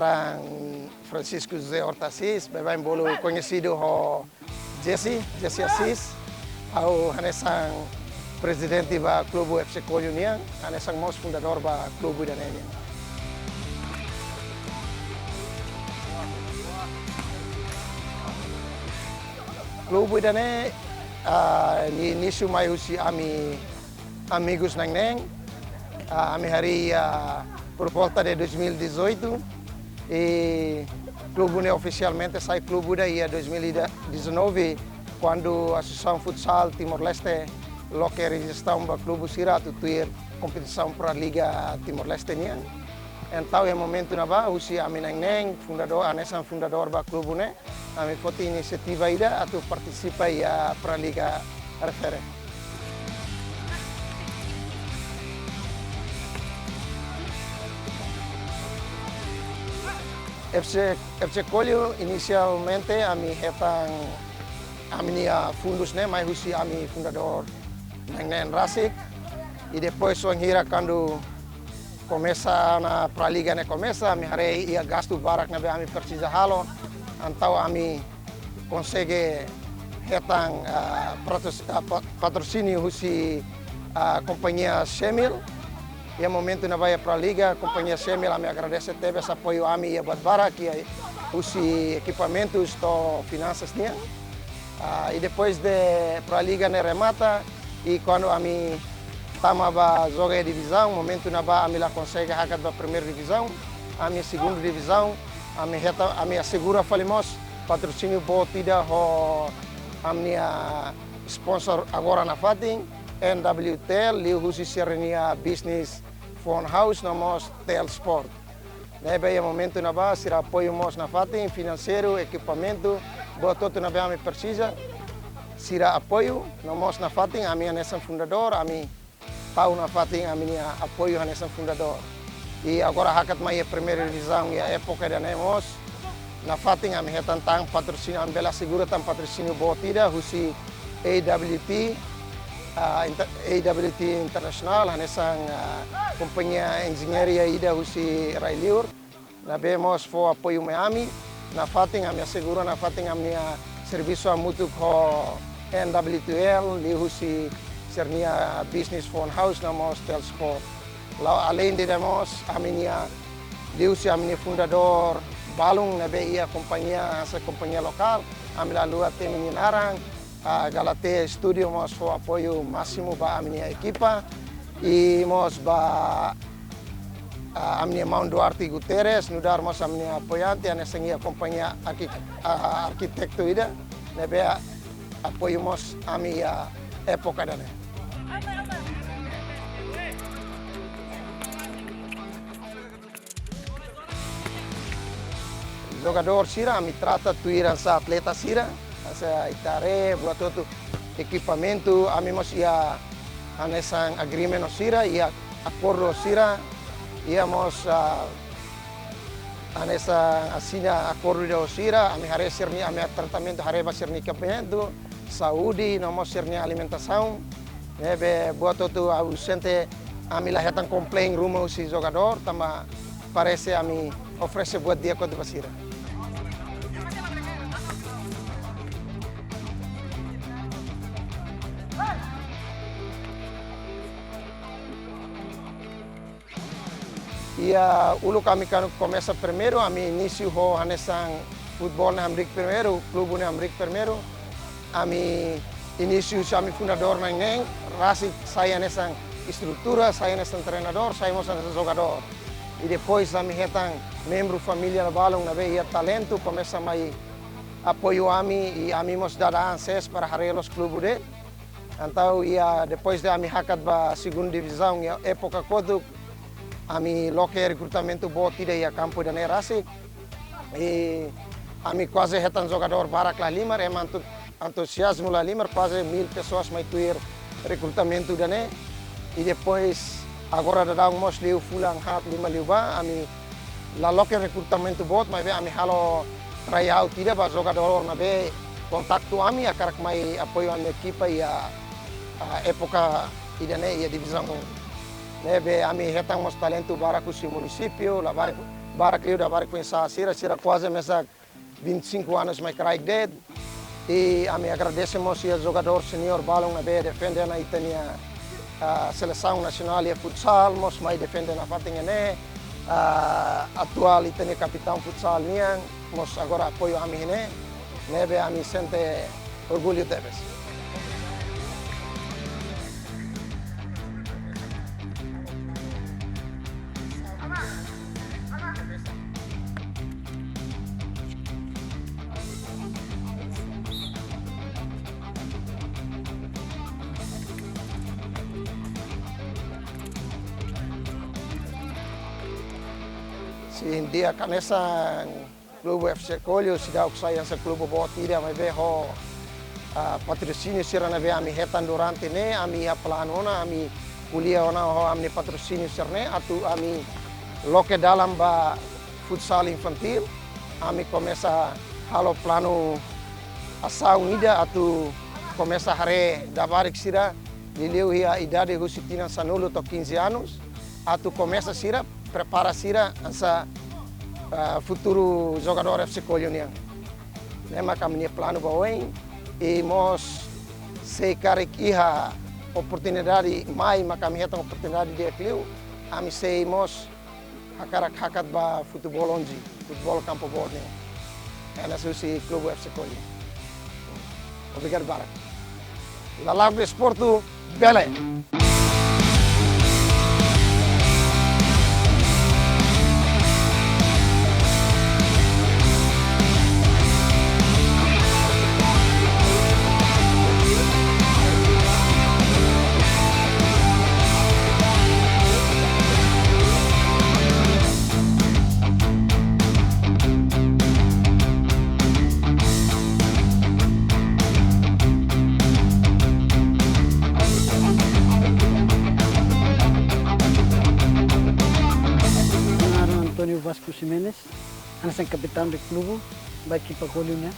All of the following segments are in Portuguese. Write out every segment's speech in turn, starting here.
arang Francisco José Horta Assis, bem bolo conhecido como Jesse Assis, ao hanesang presidente do Clube FC Kolio niang, hanesang mos fundador do Clube da Nenya. Clube da Nenya ni início mai usi amigos nang ami hari por volta de 2018 e clube oficialmente sai clube da ia 2019 quando a Associação Futsal Timor-Leste loke registração para clube sira tutuir competição para a Liga Timor-Leste niang. Então é momento na ba usi ami nang fundador anesan fundador ba clube ne ami foti inisiativa ida atu participa ia para a Liga refere. FC Kolio inicialmente ami hetang aminia fundus ne mai husi ami fundador nang Rasik e depois sonhira quando começa na pra liga ne começa ami harei ia gasto barak na ami precisa halo antau ami consegue hetang patrocínio husi companhia Shemil. E momento na vai para a liga, a companhia Shemil me agradece teve esse apoio a mim e buat barak e os equipamentos to finanças tinha. E depois de para a liga ne remata e quando a mim tama joga divisão, momento na ba a mim lá consegue hakat ba primeira divisão, a minha segunda divisão, a minha assegura falimos patrocínio bo tidak ho a minha sponsor agora na fating NWTL liu husi serenia business phone house namos tel sport. Daí é momento na base sira apoio mos na fating financeiro equipamento boto na base precisa sira apoio namos na fating a minha nessa fundador a mim tau na fating a minha apoio nessa fundador. E agora hakat mai primeira divisão e a época da nemos na fating a minha tantang patrocínio ambela segura tan patrocínio botida husi AWT International, hanesang companhia engenharia ida husi Railiur. Na vemos for apoio Miami, na fating a minha segura na fating a minha serviço a mutu ko NWTL, li husi sernia business phone house na mos tel sport. Além de demos a minha li husi a minha fundador Balung na be ia companhia local, a minha lua tem meninarang Galatea Studio mos for apoio máximo para a minha equipa e mos ba a minha mão Duarte Guterres nudar mos a minha apoiante a nessa companhia arquitecto ida nebe apoio mos a minha época da jogador sira me trata tuiran sa atleta sira asa itare buat todo equipamento amimos ia anesan agreement sira ia acordo sira íamos anesa asina acordo sira ami hare serni ami tratamento hare ba serni equipamento saúde nomos serni alimentação nebe buat todo ausente ami lahatan complain rumah si jogador tama parece ami oferece buat dia quando basira. Ia ulu kami kan começa primeiro, a mi início ho hanesang futebol na Amrik primeiro, clube na Amrik primeiro, a mi início kami fundador na neng, Rasik saya nesang estrutura, saya nesang treinador, saya mos nesang jogador. E depois a mi hetang membro família na balong na be ia talento, começa mai apoio a mi e a mi mos dada anses para harelos clube de. Então ia depois de a mi hakat ba segunda divisão, ia época quando ami loke recrutamento bom tidak ia campo da Rasik e ami quase hetan jogador barak lá limar eman entusiasmo lá limar quase 1000 pessoas mai tuir recrutamento da ne e depois agora da dang mos liu fulang hat 5 liu ba ami la loke recrutamento bot mai be ami halo tryout tidak ba jogador na be kontaktu ami akarak mai apoio an equipa ia época idane ia divisão Nebe ami hetang mos talento baraku si municipio, la Barak eu da Barak pensar sira quase mesa 25 anos mais craig dead. E a me agradecemos ao jogador senior balão na be defender na Itania seleção nacional e futsal, mos mai defender na fatinha né. Atual Itania capitão futsal niang, mos agora apoio a mim né. Nebe a mim sente orgulho deles. Se dia kanesa Clube FC Kolho se dá o que sai essa clube boa tira vai ver ho patrocínio sira na ver ami hetan durante ne ami plano na ami kuliah ona ho ami patrocínio sirne atu ami loke dalam ba futsal infantil ami começa halo plano asa unida atu começa hare dabarik sira lileu a idade husitina sanulu to 15 anos atu começa sira prepara sira asa futuro jogador FC Kolho niang. Nema kami plano baweng e mos se karek iha oportunidade mai makami hetang oportunidade de kliu ami se mos hakarak hakat ba futebol onji futebol campo borde. Ela susi Clube FC Kolho. Obrigado Barak. La Live Desporto Bele. Vasco Ximenes, anak kapten di klub, baik kiper Kolhonya.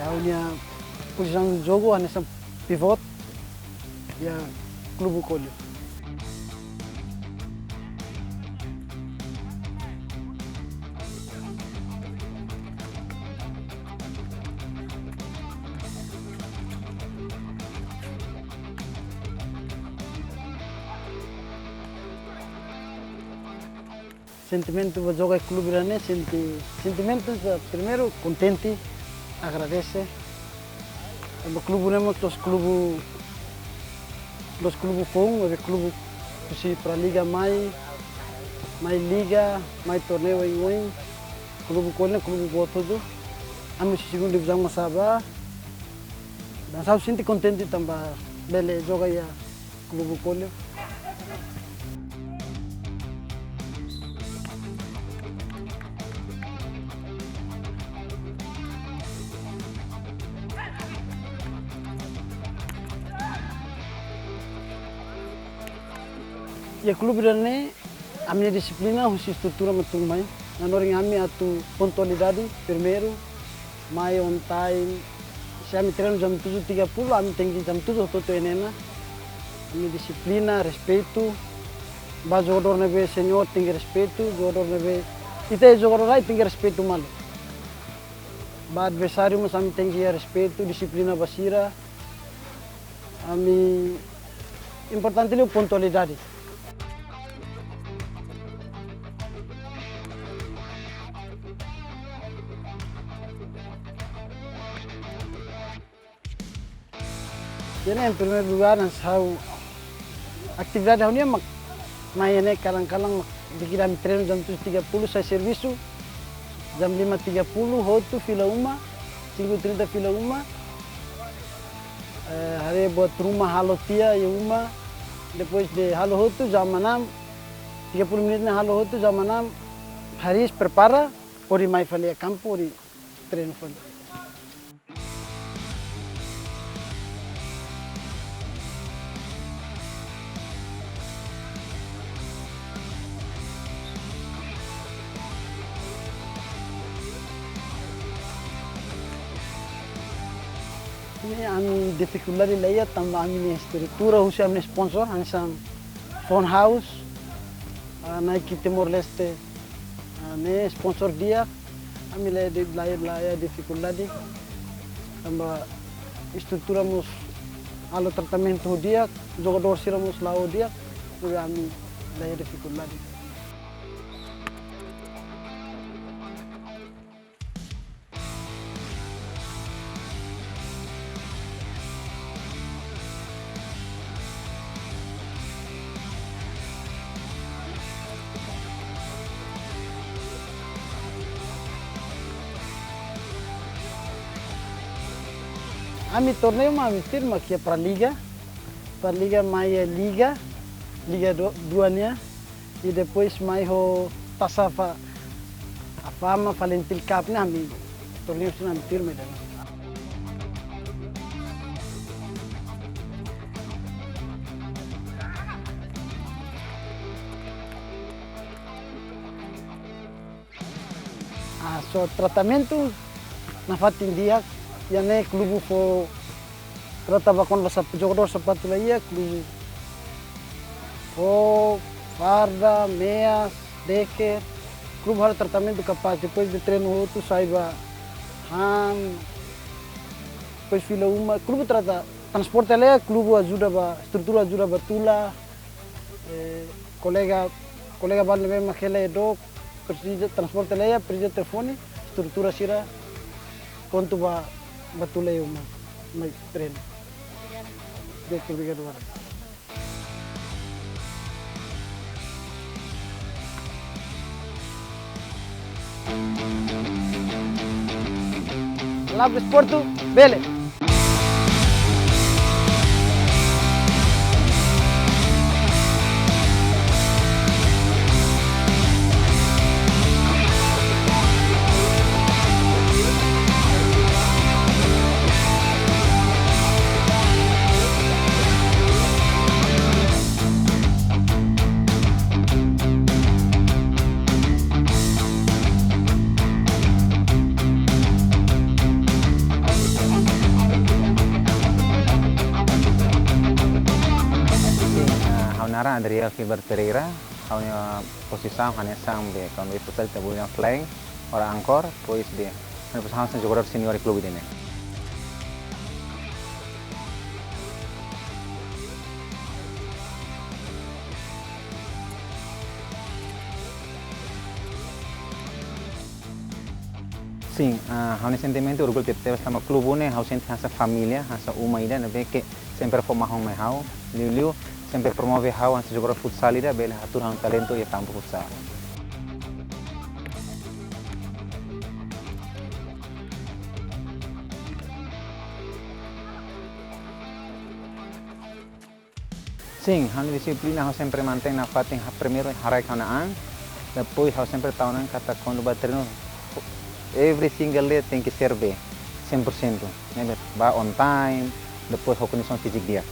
Punya posisi jogo anak pivot, ya klub Kolho. Sentimento para jogar clube grande, sentimento primeiro contente, agradece. O clube não os clube fom, o clube se para liga mais torneio em Wayne, clube Kolho, clube boa tudo. Amo segunda divisão Masaba. Dan saya senti contente tambah bele jogar ya clube Kolho. Ya klub ini, amnya disiplina, khusus struktura matung mai. Nanoring kami atu puntualidade, primeiro, mai on time. Kami treino jam 7.30, kami tinggi jam 7 toto enena. Kami disiplina, respeito. Ba jogador nebe senior tinggi respeito, jogador nebe kita jogador lain tinggi respeito malu. Ba adversário mas kami tinggi respeito, disiplina basira. Kami importante itu puntualidade. Jadi yang primeiro lugar nasau atividade hanya main kalang-kalang dikira treino jam 7.30 saya serviço jam 5.30 hotu fila uma 5.30 fila uma hari buat rumah halo tia ya uma depois de halo hotu jam 6 30 menit na halo hotu jam 6 Haris prepara por ir mais falia campo por treino falia. Ini ami dificuldade leia tambah ami ni estrutura husi ami sponsor hansam phone house Nike Timor Leste ne sponsor dia ami leia dificuldade tambah estrutura mus alo tratamento dia jogador siramus lao dia juga ami leia dificuldade. Ami torneio ami firma que é para liga mais liga 2 e depois mais o taça a fama Valentil Cup né ami torneio sih ami firma dan. So tratamento na fatin dia ya ne klubu fo tratava con la jogador sapato laia klubu fo farda meias deker klubu har tratamento capaz depois de treino outro saiba depois fila uma klubu trata transporte laia klubu ajuda ba estrutura ajuda batula colega ban leve makela do precisa transporte laia precisa telefone estrutura sira ponto ba batulay uma may tren. Obrigado. Lab Esporto, Bele. Adriel Fiber Pereira, hanya posição hanesang be quando é futsal tabulan flying ora angkor, pois be hanya posição jogador senior di clube ini. Sim, hanya sentimento orgulho de ter sama clube ne, hau sente hasa família, hasa uma ida, ne que sempre foi mahong me hau, liu sempre promove hau anse jogador futsal ida bela atur hang talento ya campo futsal. Sim, hang disiplina hau sempre mantém na fatin primeiro harai kanaan, depois hau sempre tahunan kata quando batreino every single day tem que ser bem 100%, né? Ba on time, depois a condição física dia.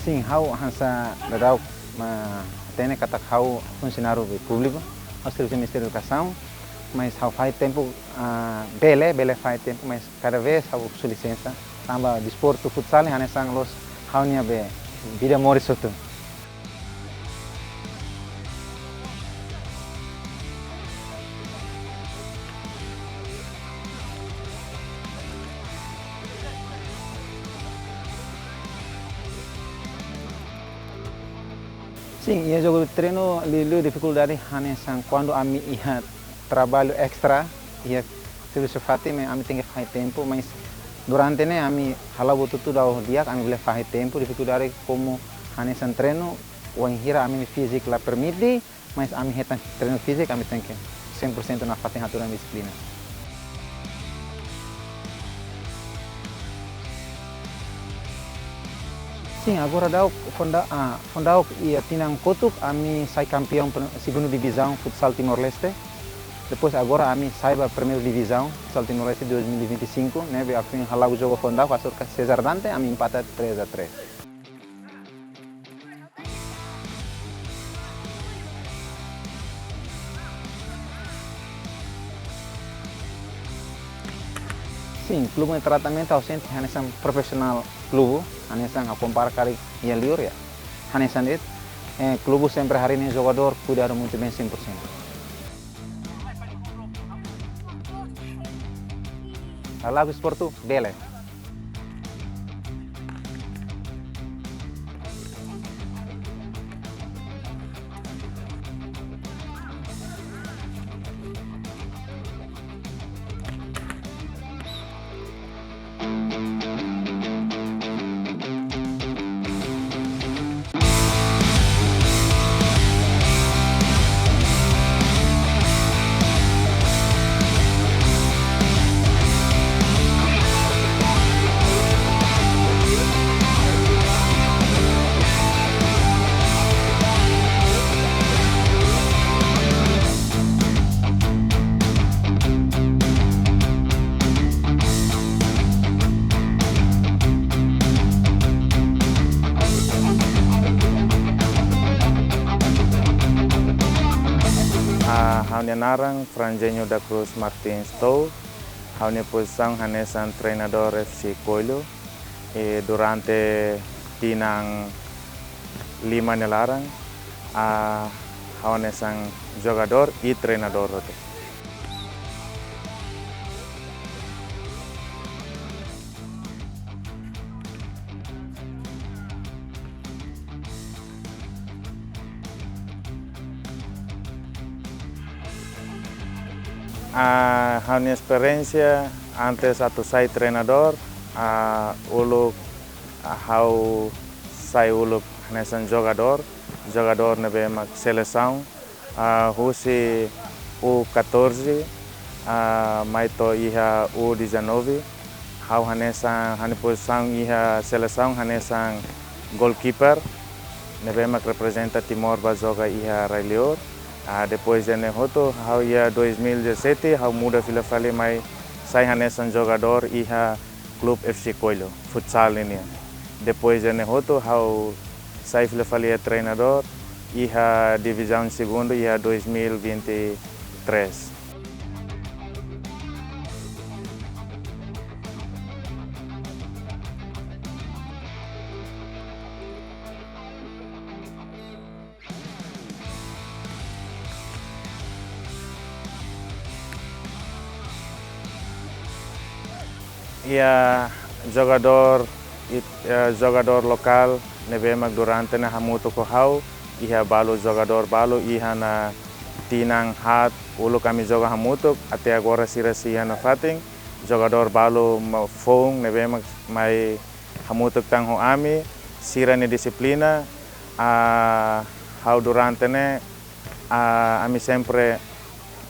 Sim, hau hansa dadau tem kata hau funcionário público, hau serviço do Ministério da Educação, mas hau faz tempo bele faz tempo, mas cada vez hau sua licença, tamba desporto futsal hanesang los hau nia be vida morisoto. Sim, e jogo de treino, liu dificuldade hanesang quando ami ia trabalho extra, ia serviço fatima, ami tem que fazer tempo, mas durante né ami halau tudo ao dia, ami boleh fazer tempo, dificuldade como hanesang treino, o hira ami físico la permite, mas ami hetan treino físico, ami tem que 100% na fatin aturan disiplina. Sim, agora dau fondau ia tinang kotuk ami sai campeão segunda divisão futsal Timor Leste. depois agora a mim saiba a primeira divisão, Saltimorense 2025, né? A fim halago jogo fundal, passou com Cesar Dante, a mim empata 3-3. Sim, clube de tratamento ausente, hanesan profissional clube, hanesan a comparar kari ia liur ya, hanesan it, clube sempre hari ini jogador cuidado muito bem 100%. Lago esportu, dele. Haunia narang Frangenio da Cruz Martins Tou, haunia posição hanesan treinador FC Coelho, e durante tinang 5 nelarang, haunesan jogador e treinador roto. A minha experiência antes de ser treinador, uluk how sai uluk nesan jogador nebe mak seleção, husi U14, maito iha U19, how hanesan posição iha seleção hanesan goalkeeper, nebe mak representa Timor ba joga iha Railior. Depois de Nehoto, hau ia 2017, hau muda filafali mai sai hanesan jogador iha Club FC Coelho, futsal ini. Depois de Nehoto, hau sai filafali treinador iha divisão segundo iha 2023. Ia jogador lokal nebe mag durante na hamuto ko hau iha balo jogador balo iha na tinang hat ulo kami joga hamuto até agora sira sia na fating jogador balo phone nebe mag mai hamuto tang ho ami sira ni disiplina hau durante ne ami sempre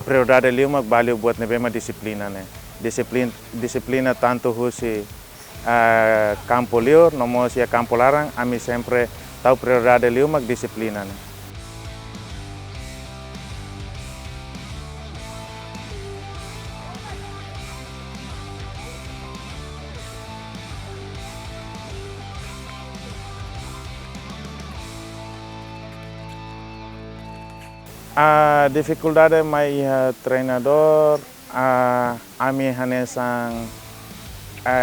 prioridade liu mag balo buat nebe mag disiplina ne. Disiplina tanto husi campo liur, nomo sia campo larang, ami sempre tahu prioridade liu mag disiplina. Dificuldade mai treinador, ami hanesang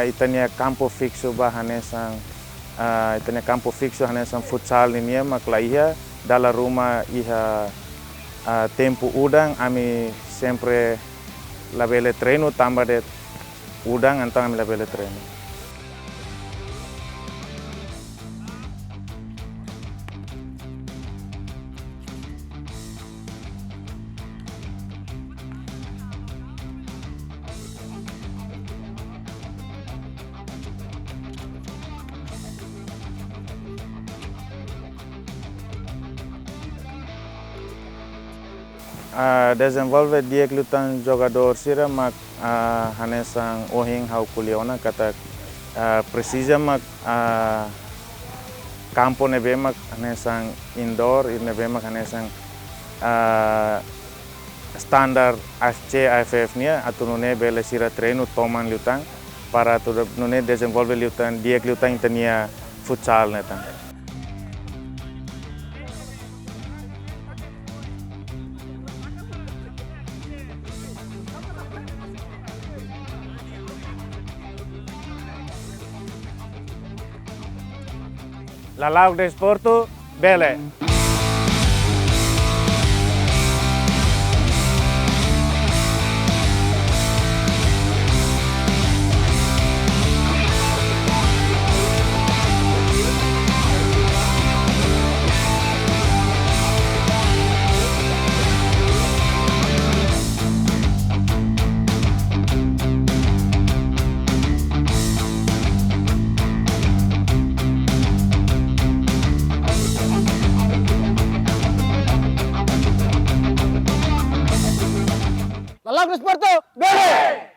itania campo fixo ba hanesang itania campo fixo hanesang futsal ini maklaiha dalam rumah iha tempo udang ami sempre labele treino tambah de udang antang ami labele treino. Desenvolve dia kelutan jogador sira mak hanesang ohing hau kuliona kata precisa mak campo nebe mak hanesang indoor nebe mak hanesang standar AFC AFF nia atu nune bele sira treino toman liutang para atu nune desenvolve liutang diek liutang intania futsal netang. La Laug de Sporto, bele. La Laug de Sporto, bele!